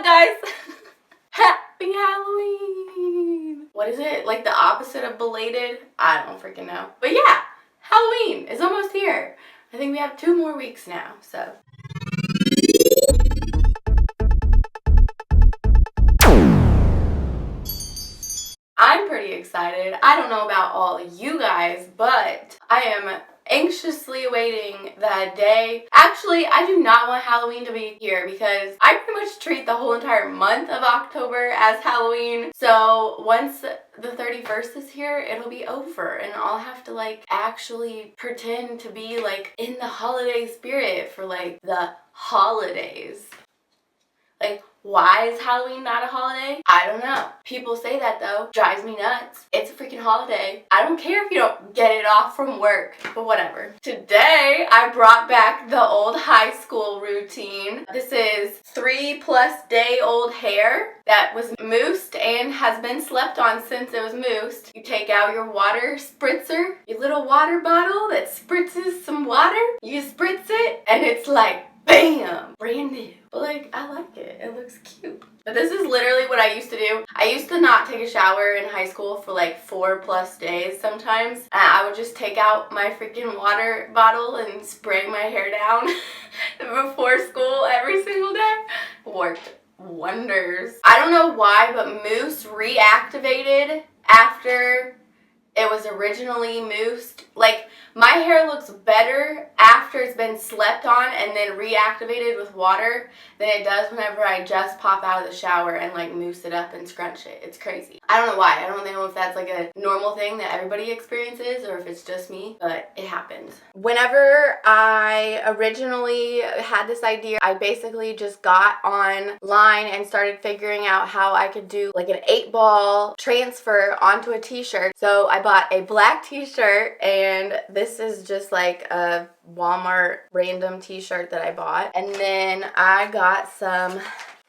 guys? Happy Halloween! What is it? Like the opposite of belated? I don't freaking know. But yeah, Halloween is almost here. I think we have 2 more weeks now, so. I'm pretty excited. I don't know about all of you guys, but I am anxiously awaiting that day. Actually, I do not want Halloween to be here because I pretty much treat the whole entire month of October as Halloween. So once the 31st is here, it'll be over and I'll have to like actually pretend to be like in the holiday spirit for like the holidays. Like, why is Halloween not a holiday? I don't know. People say that though. Drives me nuts. It's a freaking holiday. I don't care if you don't get it off from work, but whatever. Today, I brought back the old high school routine. This is 3+ day old hair that was moosed and has been slept on since it was moosed. You take out your water spritzer, your little water bottle that spritzes some water. You spritz it and it's like, bam! Brand new. But like, I like it. It looks cute. But this is literally what I used to do. I used to not take a shower in high school for like 4+ days sometimes. And I would just take out my freaking water bottle and spray my hair down before school every single day. Worked wonders. I don't know why, but mousse reactivated after it was originally moosed. Like, my hair looks better after it's been slept on and then reactivated with water than it does whenever I just pop out of the shower and like mousse it up and scrunch it. It's crazy. I don't know why. I don't know if that's like a normal thing that everybody experiences or if it's just me, but it happens. Whenever I originally had this idea, I basically just got online and started figuring out how I could do like an 8-ball transfer onto a t-shirt. So I bought a black t-shirt, and this is just like a Walmart random t-shirt that I bought. And then I got some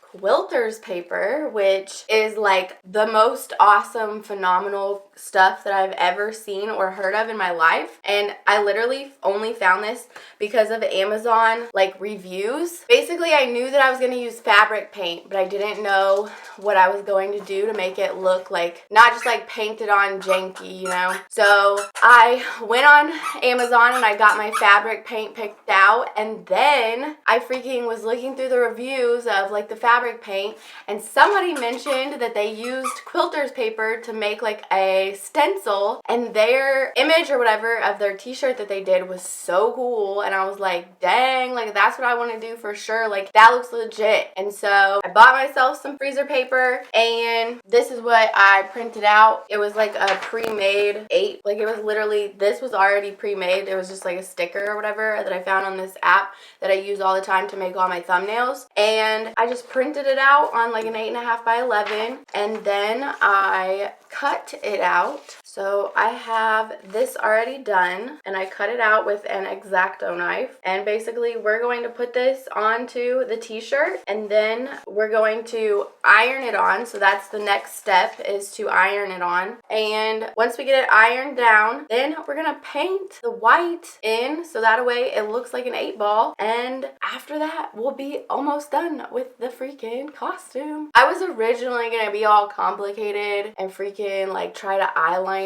quilter's paper, which is like the most awesome, phenomenal stuff that I've ever seen or heard of in my life. And I literally only found this because of Amazon like reviews. Basically, I knew that I was going to use fabric paint, but I didn't know what I was going to do to make it look like not just like painted on janky, you know. So I went on Amazon and I got my fabric paint picked out, and then I freaking was looking through the reviews of like the fabric paint, and somebody mentioned that they used quilter's paper to make like a stencil, and their image or whatever of their t-shirt that they did was so cool, and I was like, dang, like that's what I want to do for sure. Like that looks legit. And so I bought myself some freezer paper, and this is what I printed out. It was like a pre-made 8, like it was literally, this was already pre-made. It was just like a sticker or whatever that I found on this app that I use all the time to make all my thumbnails, and I just printed it out on like an 8.5 by 11, and then I cut it out. So I have this already done, and I cut it out with an X-Acto knife, and basically we're going to put this onto the t-shirt, and then we're going to iron it on. So that's the next step, is to iron it on. And once we get it ironed down, then we're gonna paint the white in so that way it looks like an 8-ball, and after that we'll be almost done with the freaking costume. I was originally gonna be all complicated and freaking like try to eyeliner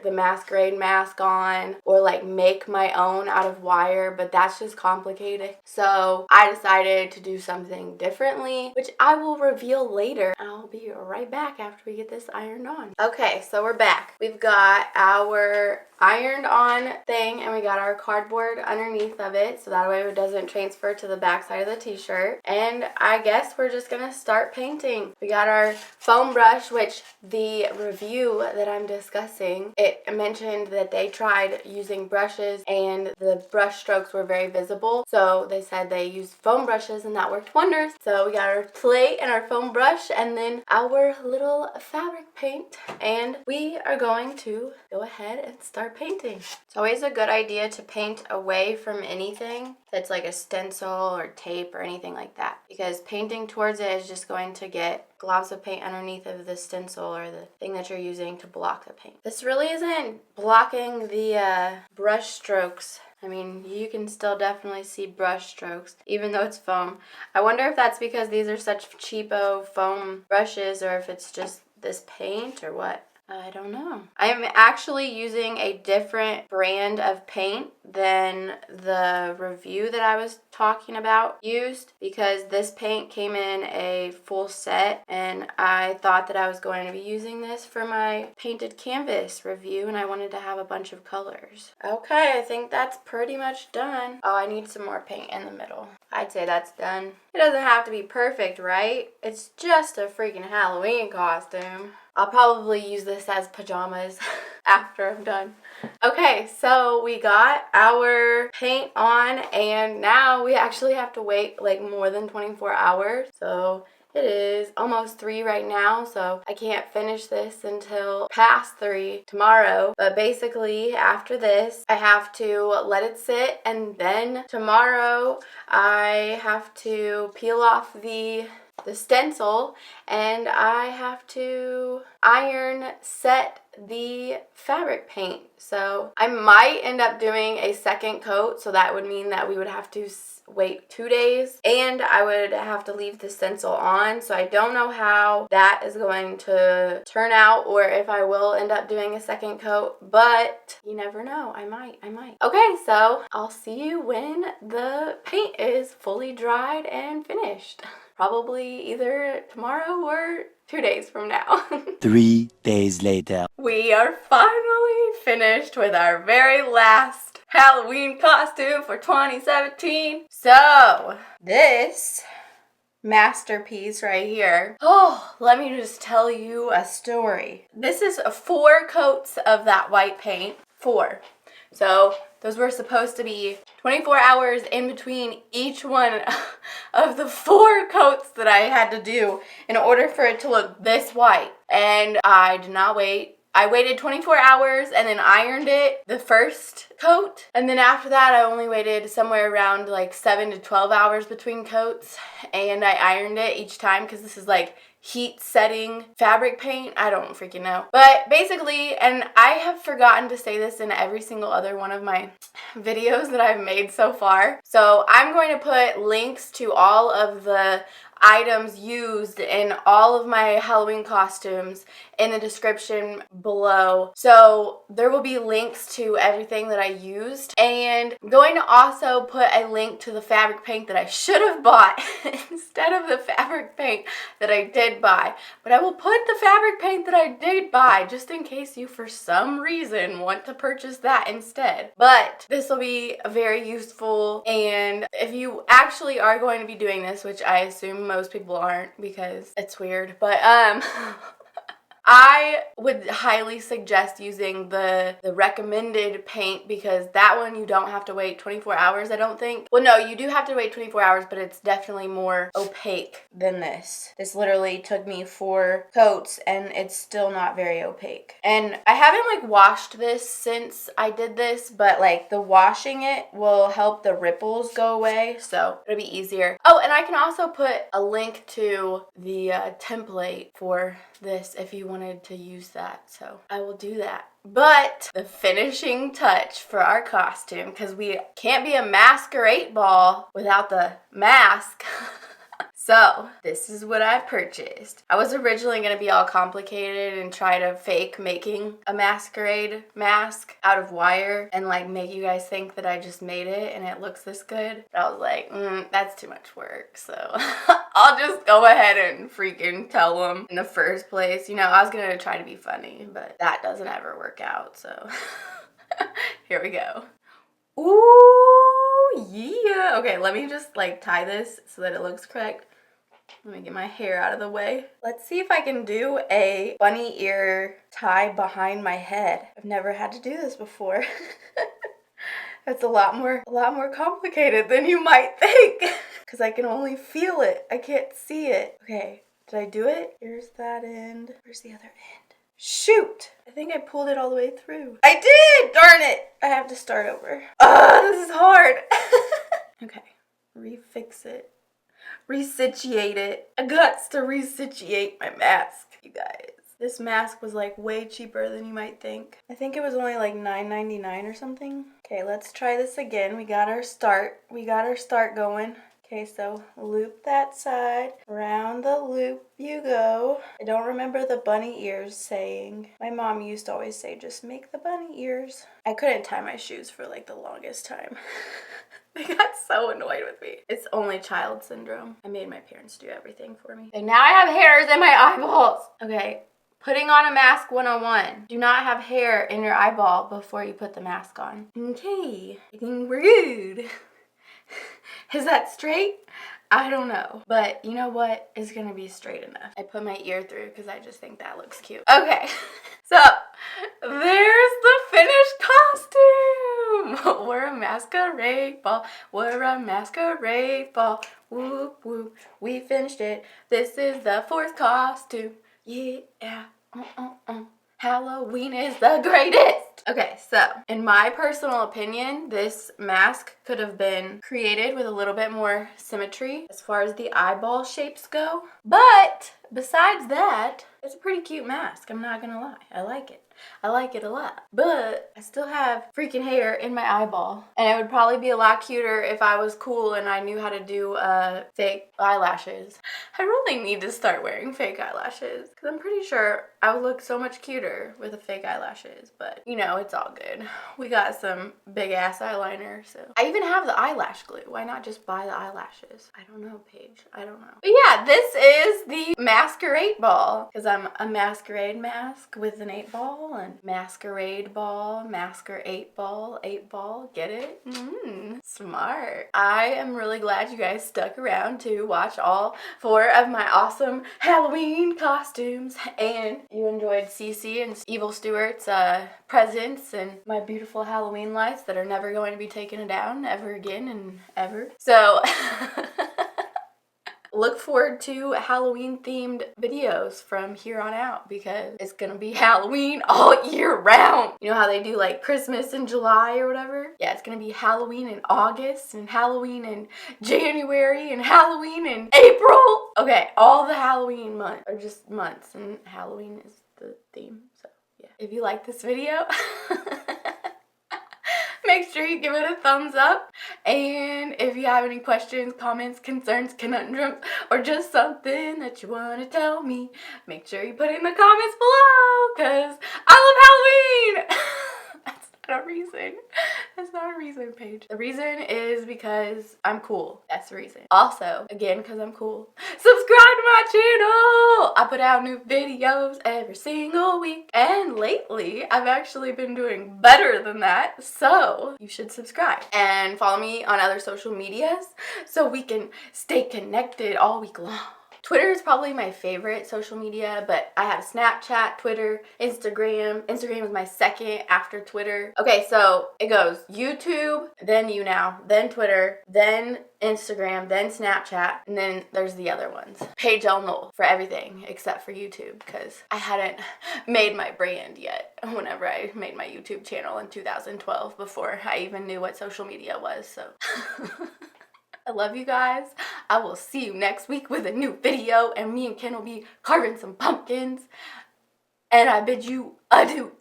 the masquerade mask on or like make my own out of wire, but that's just complicated. So I decided to do something differently, which I will reveal later. I'll be right back after we get this ironed on. Okay, so we're back. We've got our ironed on thing, and we got our cardboard underneath of it so that way it doesn't transfer to the back side of the t-shirt. And I guess we're just gonna start painting. We got our foam brush, which the review that I'm discussing, it mentioned that they tried using brushes and the brush strokes were very visible, so they said they used foam brushes and that worked wonders. So we got our plate and our foam brush and then our little fabric paint, and we are going to go ahead and start painting. It's always a good idea to paint away from anything that's like a stencil or tape or anything like that, because painting towards it is just going to get globs of paint underneath of the stencil or the thing that you're using to block the paint. This really isn't blocking the brush strokes I mean, you can still definitely see brush strokes, even though it's foam. I wonder if that's because these are such cheapo foam brushes or if it's just this paint or what. I don't know. I am actually using a different brand of paint than the review that I was talking about used, because this paint came in a full set and I thought that I was going to be using this for my painted canvas review and I wanted to have a bunch of colors. Okay, I think that's pretty much done. Oh, I need some more paint in the middle. I'd say that's done. It doesn't have to be perfect, right? It's just a freaking Halloween costume. I'll probably use this as pajamas after I'm done. Okay, so we got our paint on and now we actually have to wait like more than 24 hours. So it is almost 3 right now, so I can't finish this until past 3 tomorrow. But basically, after this, I have to let it sit, and then tomorrow I have to peel off the stencil and I have to iron set the fabric paint. So I might end up doing a second coat, so that would mean that we would have to wait 2 days and I would have to leave the stencil on. So I don't know how that is going to turn out or if I will end up doing a second coat, but you never know. I might. Okay, so I'll see you when the paint is fully dried and finished. Probably either tomorrow or 2 days from now. 3 days later. We are finally finished with our very last Halloween costume for 2017. So, this masterpiece right here. Oh, let me just tell you a story. This is 4 coats of that white paint. 4. So those were supposed to be 24 hours in between each one of the 4 coats that I had to do in order for it to look this white. And I did not wait. I waited 24 hours and then ironed it, the first coat. And then after that, I only waited somewhere around like 7 to 12 hours between coats. And I ironed it each time because this is like heat setting fabric paint. I don't freaking know. But basically, and I have forgotten to say this in every single other one of my videos that I've made so far. So I'm going to put links to all of the items used in all of my Halloween costumes in the description below. So there will be links to everything that I used, and I'm going to also put a link to the fabric paint that I should have bought instead of the fabric paint that I did buy. But I will put the fabric paint that I did buy just in case you for some reason want to purchase that instead. But this will be very useful, and if you actually are going to be doing this, which I assume most people aren't because it's weird, but I would highly suggest using the recommended paint, because that one you don't have to wait 24 hours, I don't think. Well, no, you do have to wait 24 hours, but it's definitely more opaque than this. This literally took me 4 coats and it's still not very opaque. And I haven't like washed this since I did this, but like the washing it will help the ripples go away, so it'll be easier. Oh, and I can also put a link to the template for this if you wanted to use that, so I will do that. But the finishing touch for our costume, because we can't be a masquerade ball without the mask. So, this is what I purchased. I was originally going to be all complicated and try to fake making a masquerade mask out of wire and like make you guys think that I just made it and it looks this good. But I was like, that's too much work, so I'll just go ahead and freaking tell them in the first place. You know, I was going to try to be funny, but that doesn't ever work out, so here we go. Ooh, yeah. Okay, let me just like tie this so that it looks correct. Let me get my hair out of the way. Let's see if I can do a bunny ear tie behind my head. I've never had to do this before. That's a lot more complicated than you might think. Because I can only feel it. I can't see it. Okay, did I do it? Here's that end. Where's the other end? Shoot! I think I pulled it all the way through. I did! Darn it! I have to start over. This is hard. Okay, refix it. Resituate it. I got to resituate my mask, you guys. This mask was like way cheaper than you might think. I think it was only like $9.99 or something. Okay, let's try this again. We got our start going. Okay, so loop that side, around the loop you go. I don't remember the bunny ears saying. My mom used to always say, just make the bunny ears. I couldn't tie my shoes for like the longest time. They got so annoyed with me. It's only child syndrome. I made my parents do everything for me. Okay, now I have hairs in my eyeballs. Okay, putting on a mask 101. Do not have hair in your eyeball before you put the mask on. Okay, I think we're good. Is that straight? I don't know. But you know what? It's gonna be straight enough. I put my ear through because I just think that looks cute. Okay, so there's the finished costume. We're a masquerade ball. We're a masquerade ball. Whoop, whoop. We finished it. This is the fourth costume. Yeah. Halloween is the greatest. Okay, so in my personal opinion, this mask could have been created with a little bit more symmetry as far as the eyeball shapes go. But besides that, it's a pretty cute mask. I'm not gonna lie. I like it. I like it a lot. But I still have freaking hair in my eyeball. And it would probably be a lot cuter if I was cool and I knew how to do fake eyelashes. I really need to start wearing fake eyelashes because I'm pretty sure I would look so much cuter with the fake eyelashes. But, you know, it's all good. We got some big ass eyeliner, so. I even have the eyelash glue. Why not just buy the eyelashes? I don't know, Paige. I don't know. But yeah, this is the masquerade ball because I'm a masquerade mask with an 8 ball. And masquerade ball, masquerade ball, 8 ball, get it? Smart. I am really glad you guys stuck around to watch all 4 of my awesome Halloween costumes and you enjoyed Cece and Evil Stewart's presents and my beautiful Halloween lights that are never going to be taken down ever again and ever. So look forward to Halloween themed videos from here on out because it's gonna be Halloween all year round. You know how they do like Christmas in July or whatever? Yeah, it's gonna be Halloween in August and Halloween in January and Halloween in April. Okay, all the Halloween months are just months and Halloween is the theme. So yeah, if you like this video, make sure you give it a thumbs up. And if you have any questions, comments, concerns, conundrums, or just something that you want to tell me, make sure you put it in the comments below because I love Halloween. That's not a reason. That's not a reason, Paige. The reason is because I'm cool. That's the reason. Also, again, because I'm cool, subscribe to my channel. I put out new videos every single week. And lately, I've actually been doing better than that. So you should subscribe. And follow me on other social medias so we can stay connected all week long. Twitter is probably my favorite social media, but I have Snapchat, Twitter, Instagram. Instagram is my second after Twitter. Okay, so it goes YouTube, then YouNow, then Twitter, then Instagram, then Snapchat, and then there's the other ones. Paige Knoll for everything except for YouTube because I hadn't made my brand yet whenever I made my YouTube channel in 2012 before I even knew what social media was, so. I love you guys. I will see you next week with a new video and me and Ken will be carving some pumpkins. And I bid you adieu.